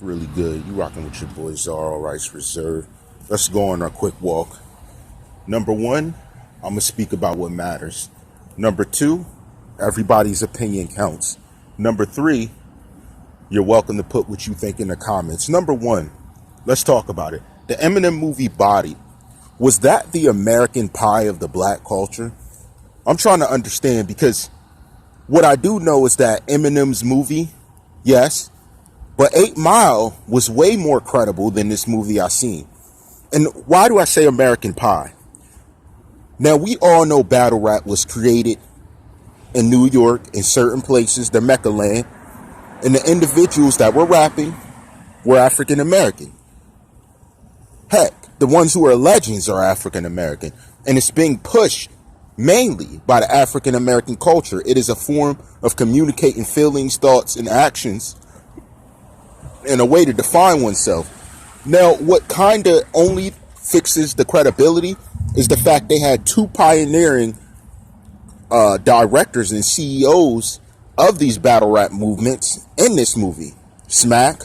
Really good. You rocking with your boy TheCzarr, all rights reserved. Let's go on our quick walk. Number one, I'm gonna speak about what matters. Number two, everybody's opinion counts. Number three, you're welcome to put what you think in the comments. Number one, let's talk about it. The Eminem movie BODIED, was that the American Pie of the black culture? I'm trying to understand, because what I do know is that Eminem's movie, yes, but 8 Mile was way more credible than this movie I seen. And why do I say American Pie? Now, we all know battle rap was created in New York, in certain places, the Mecca land, and the individuals that were rapping were African American. Heck, the ones who are legends are African American, and it's being pushed mainly by the African American culture. It is a form of communicating feelings, thoughts, and actions, and a way to define oneself. Now, what kind of only fixes the credibility is the fact they had two pioneering directors and CEOs of these battle rap movements in this movie. Smack,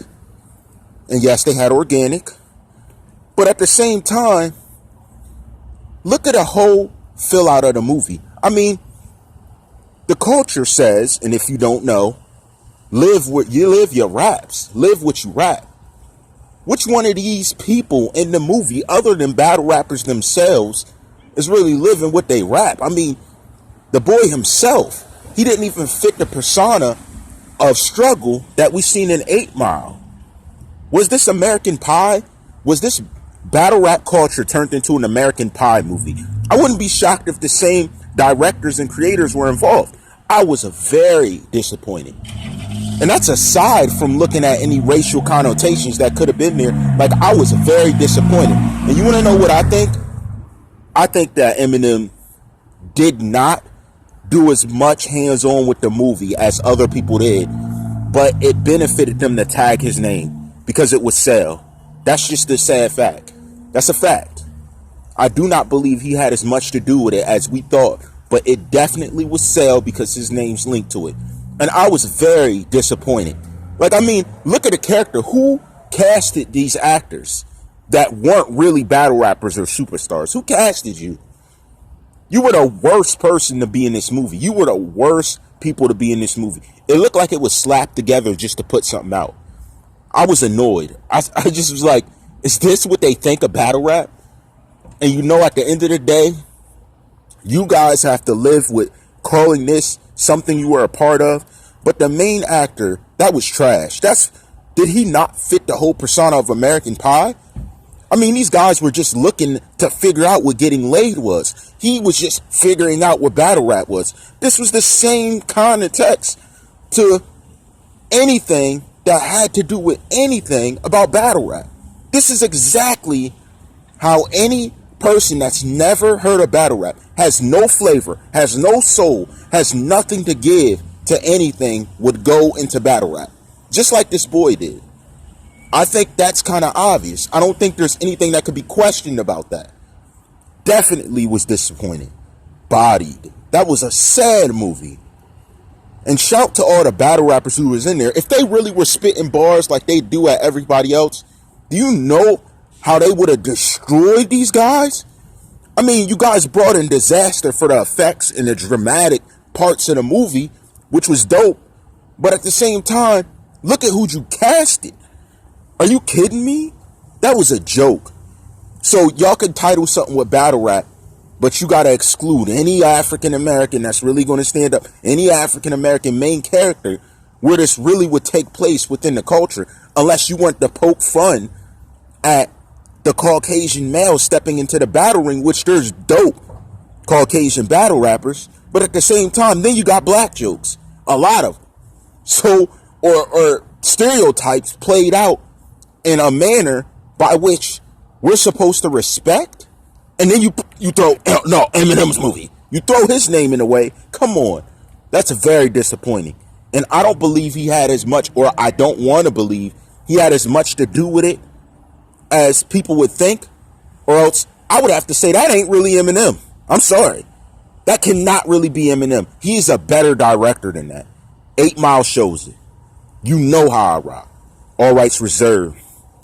and yes, they had Organic. But at the same time, look at the whole fill out of the movie. I mean, the culture says, and if you don't know, live your raps. Live what you rap. Which one of these people in the movie, other than battle rappers themselves, is really living what they rap? I mean, the boy himself, he didn't even fit the persona of struggle that we seen in 8 Mile. Was this American Pie? Was this battle rap culture turned into an American Pie movie? I wouldn't be shocked if the same directors and creators were involved. I was very disappointed. And that's aside from looking at any racial connotations that could have been there. Like, I was very disappointed. And you want to know what I think? I think that Eminem did not do as much hands-on with the movie as other people did, but it benefited them to tag his name because it would sell. That's just a sad fact. That's a fact. I do not believe he had as much to do with it as we thought, but it definitely would sell because his name's linked to it. And I was very disappointed. Like, I mean, look at the character. Who casted these actors that weren't really battle rappers or superstars? Who casted you? You were the worst person to be in this movie. You were the worst people to be in this movie. It looked like it was slapped together just to put something out. I was annoyed. I just was like, is this what they think of battle rap? And you know, at the end of the day, you guys have to live with calling this something you were a part of. But the main actor, that was trash. Did he not fit the whole persona of American Pie? I mean, these guys were just looking to figure out what getting laid was. He was just figuring out what battle rap was. This was the same kind of text to anything that had to do with anything about battle rap. This is exactly how any person that's never heard of battle rap, has no flavor, has no soul, has nothing to give to anything, would go into battle rap. Just like this boy did. I think that's kind of obvious. I don't think there's anything that could be questioned about that. Definitely was disappointed. BODIED. That was a sad movie. And shout to all the battle rappers who was in there. If they really were spitting bars like they do at everybody else, do you know how they would have destroyed these guys? I mean, you guys brought in disaster for the effects and the dramatic parts of the movie, which was dope. But at the same time, look at who you casted. Are you kidding me? That was a joke. So y'all could title something with battle rap, but you got to exclude any African American that's really going to stand up, any African American main character where this really would take place within the culture, unless you want to poke fun at the Caucasian male stepping into the battle ring, which there's dope Caucasian battle rappers, but at the same time, then you got black jokes, a lot of them. So, or stereotypes played out in a manner by which we're supposed to respect, and then you throw, no, Eminem's movie, you throw his name in the way. Come on, that's very disappointing. And I don't believe he had as much, or I don't want to believe he had as much to do with it as people would think, or else I would have to say that ain't really Eminem. I'm sorry. That cannot really be Eminem. He's a better director than that. 8 Mile shows it. You know how I rock. All rights reserved.